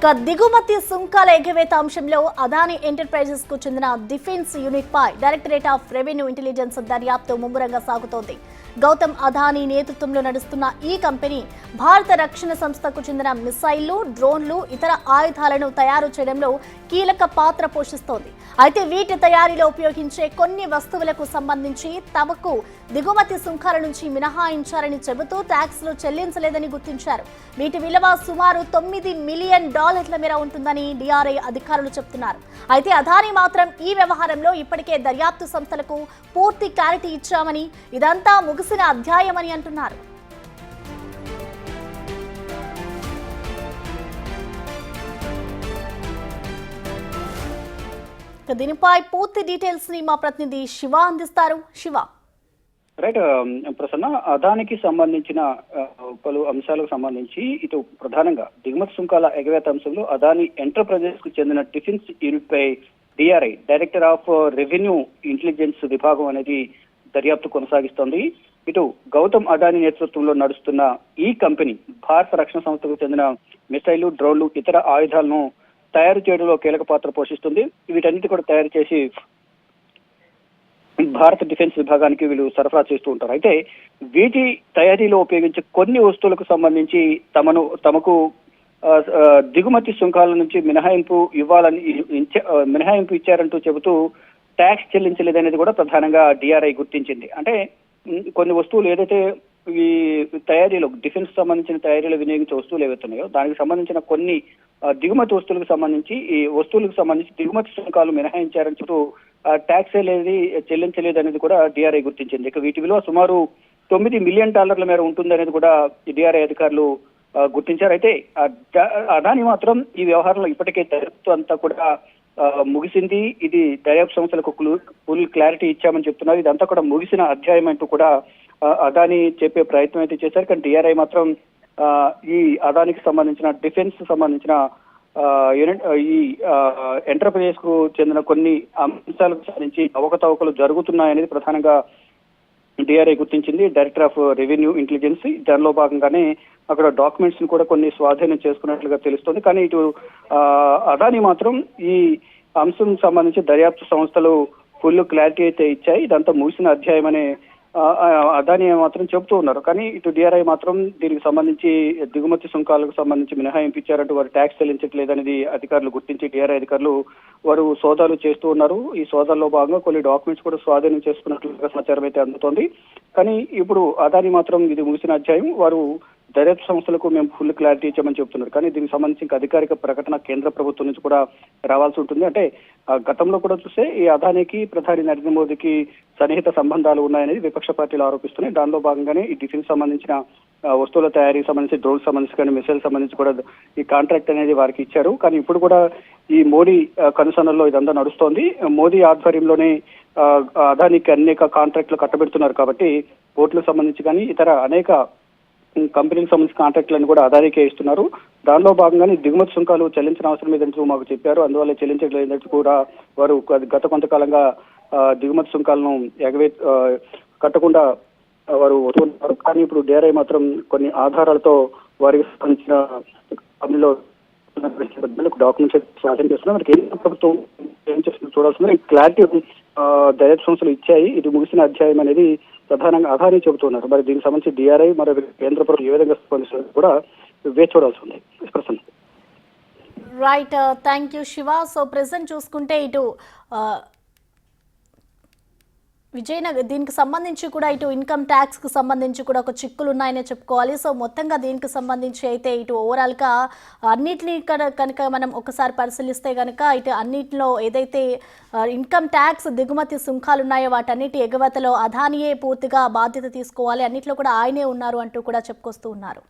దిగుమతి సుంకాల ఎగవేత అంశంలో అదానీ ఎంటర్ప్రైజెస్ కు చెందిన డిఫెన్స్ యూనిట్ పై డైరెక్టరేట్ ఆఫ్ రెవెన్యూ ఇంటెలిజెన్స్ దర్యాప్తు ముమ్మరంగా సాగుతోంది. గౌతమ్ అదానీ నేతృత్వంలో నడుస్తున్న ఈ కంపెనీ భారత రక్షణ సంస్థకు చెందిన మిసైళ్లు, డ్రోన్లు, ఇతర ఆయుధాలను తయారు చేయడంలో కీలక పాత్ర పోషిస్తోంది. అయితే వీటి తయారీలో ఉపయోగించే కొన్ని వస్తువులకు సంబంధించి తమకు దిగుమతి సుంకాల నుంచి మినహాయించారని చెబుతూ ట్యాక్స్లు చెల్లించలేదని గుర్తించారు. వీటి విలువ సుమారు $9 మిలియన్ మేర ఉంటుందని డిఆర్ఐ అధికారులు చెబుతున్నారు. అయితే అదానీ మాత్రం ఈ వ్యవహారంలో ఇప్పటికే దర్యాప్తు సంస్థలకు పూర్తి క్లారిటీ ఇచ్చామని, ఇదంతా ముగిసిన అధ్యాయమని అంటున్నారు. దీనిపై పూర్తి డీటెయిల్స్ ని మా ప్రతినిధి శివ అందిస్తారు. శివ, రైట్ ప్రసన్న, అదానికి సంబంధించిన పలు అంశాలకు సంబంధించి ఇటు ప్రధానంగా దిగుమతి సుంకాల ఎగవేత అంశంలో అదానీ ఎంటర్ప్రైజెస్ కు చెందిన డిఫెన్స్ యూనిట్ పై DRI director of revenue intelligence విభాగం అనేది దర్యాప్తు కొనసాగిస్తోంది. ఇటు గౌతమ్ అదానీ నేతృత్వంలో నడుస్తున్న ఈ కంపెనీ భారత రక్షణ సంస్థకు చెందిన మిసైళ్లు, డ్రోన్లు, ఇతర ఆయుధాలను తయారు చేయడంలో కీలక పాత్ర పోషిస్తుంది. వీటన్నిటి కూడా తయారు చేసి భారత డిఫెన్స్ విభాగానికి వీళ్ళు సరఫరా చేస్తూ ఉంటారు. అయితే వీటి తయారీలో ఉపయోగించే కొన్ని వస్తువులకు సంబంధించి తమకు దిగుమతి సుంకాల నుంచి మినహాయింపు ఇచ్చారంటూ చెబుతూ ట్యాక్స్ చెల్లించలేదనేది కూడా ప్రధానంగా డిఆర్ఐ గుర్తించింది. అంటే కొన్ని వస్తువులు ఏదైతే ఈ తయారీలో డిఫెన్స్ సంబంధించిన తయారీలో వినియోగించే వస్తువులు ఏవైతున్నాయో దానికి సంబంధించిన కొన్ని దిగుమతి వస్తువులకు సంబంధించి దిగుమతి సుంకాలు మినహాయించారని చెబుతూ ట్యాక్స్ అనేది చెల్లించలేదు అనేది కూడా డిఆర్ఐ గుర్తించింది. ఇక వీటి విలువ సుమారు $9 మిలియన్ మేర ఉంటుందనేది కూడా డిఆర్ఐ అధికారులు గుర్తించారు. అయితే అదానీ మాత్రం ఈ వ్యవహారంలో ఇప్పటికే దర్యాప్తు అంతా కూడా ముగిసింది, ఇది దర్యాప్తు సంస్థలకు ఫుల్ క్లారిటీ ఇచ్చామని చెప్తున్నారు. ఇదంతా కూడా ముగిసిన అధ్యాయం అంటూ కూడా అదానీ చెప్పే ప్రయత్నం అయితే చేశారు. కానీ డిఆర్ఐ మాత్రం ఈ అదానికి సంబంధించిన డిఫెన్స్ సంబంధించిన ఈ ఎంటర్ప్రైజెస్ కు చెందిన కొన్ని అంశాలకు సంబంధించి అవకతవకలు జరుగుతున్నాయనేది ప్రధానంగా డిఆర్ఐ గుర్తించింది. డైరెక్టర్ ఆఫ్ రెవెన్యూ ఇంటెలిజెన్స్ దానిలో భాగంగానే అక్కడ డాక్యుమెంట్స్ ని కూడా కొన్ని స్వాధీనం చేసుకున్నట్లుగా తెలుస్తోంది. కానీ ఇటు అదానీ మాత్రం ఈ అంశం సంబంధించి దర్యాప్తు సంస్థలు ఫుల్ క్లారిటీ అయితే ఇచ్చాయి, ఇదంతా ముగిసిన అధ్యాయం అనే అదానీ మాత్రం చెబుతూ ఉన్నారు. కానీ ఇటు డిఆర్ఐ మాత్రం దీనికి సంబంధించి దిగుమతి సుంకాలకు సంబంధించి మినహాయింపు ఇచ్చారంటూ వారు ట్యాక్స్ చెల్లించట్లేదనేది అధికారులు గుర్తించి డిఆర్ఐ అధికారులు వారు సోదాలు చేస్తూ ఉన్నారు. ఈ సోదాల్లో భాగంగా కొన్ని డాక్యుమెంట్స్ కూడా స్వాధీనం చేసుకున్నట్లుగా సమాచారం అయితే అందుతోంది. కానీ ఇప్పుడు అదానీ మాత్రం ఇది ముగిసిన అధ్యాయం, వారు దర్యాప్తు సంస్థలకు మేము ఫుల్ క్లారిటీ ఇచ్చామని చెప్తున్నారు. కానీ దీనికి సంబంధించి ఇంకా అధికారిక ప్రకటన కేంద్ర ప్రభుత్వం నుంచి కూడా రావాల్సి ఉంటుంది. అంటే గతంలో కూడా చూస్తే ఈ అదానీకి ప్రధాని నరేంద్ర మోదీకి సన్నిహిత సంబంధాలు ఉన్నాయనేది విపక్ష పార్టీలు ఆరోపిస్తున్నాయి. దానిలో భాగంగానే ఈ డిఫెన్స్ సంబంధించిన వస్తువుల తయారీకి సంబంధించి, డ్రోన్ సంబంధించి కానీ మిసైల్ సంబంధించి కూడా ఈ కాంట్రాక్ట్ అనేది వారికి ఇచ్చారు. కానీ ఇప్పుడు కూడా ఈ మోడీ కనుసన్నల్లో ఇదంతా నడుస్తోంది. మోదీ ఆధ్వర్యంలోనే అదానీకి అనేక కాంట్రాక్టులు కట్టబెడుతున్నారు. కాబట్టి పోర్టులకు సంబంధించి కానీ ఇతర అనేక కంపెనీకి సంబంధించిన కాంట్రాక్టులను కూడా అదానీకే ఇస్తున్నారు. దానిలో భాగంగానే దిగుమతి సుంకాలు చెల్లించిన అవసరం లేదంటూ మాకు చెప్పారు, అందువల్ల చెల్లించలేదంటూ కూడా వారు గత కొంతకాలంగా దిగుమతి సుంకాలను కట్టకుండా వారు వస్తున్నారు. కానీ ఇప్పుడు డిఆర్ఐ మాత్రం కొన్ని ఆధారాలతో వారికి సంబంధించిన కంపెనీలో డాక్యుమెంట్స్ స్వాధీనం చేస్తున్నారు. మరి కేంద్ర ప్రభుత్వం ఏం చేస్తుందో చూడాల్సింది. క్లారిటీ దర్యాప్తు సంస్థలు ఇచ్చాయి, ఇది ముగిసిన అధ్యాయం అనేది ప్రధానంగా అదానీ చెబుతున్నారు. మరి దీనికి సంబంధించి డిఆర్ఐ మరి కేంద్ర ప్రభుత్వం ఏ విధంగా స్పందిస్తుంది కూడా వేచి చూడాల్సి ఉంది. Right, thank you Shiva. So present చూసుకుంటే ఇటు విజయనగర్ దీనికి సంబంధించి కూడా ఇటు ఇన్కమ్ ట్యాక్స్ కు సంబంధించి కూడా ఒక చిక్కులు ఉన్నాయనే చెప్పుకోవాలి. సో మొత్తంగా దీనికి సంబంధించి అయితే ఇటు ఓవరాల్ గా అన్నిటినీ కనుక మనం ఒకసారి పరిశీలిస్తే కనుక ఇటు అన్నిటిలో ఏదైతే ఇన్కమ్ ట్యాక్స్ దిగుమతి సుంకాలు ఉన్నాయో వాటన్నిటి ఎగవేతలో అదానీయే పూర్తిగా బాధ్యత తీసుకోవాలి, అన్నిట్లో కూడా ఆయనే ఉన్నారు అంటూ కూడా చెప్పుకొస్తూ ఉన్నారు.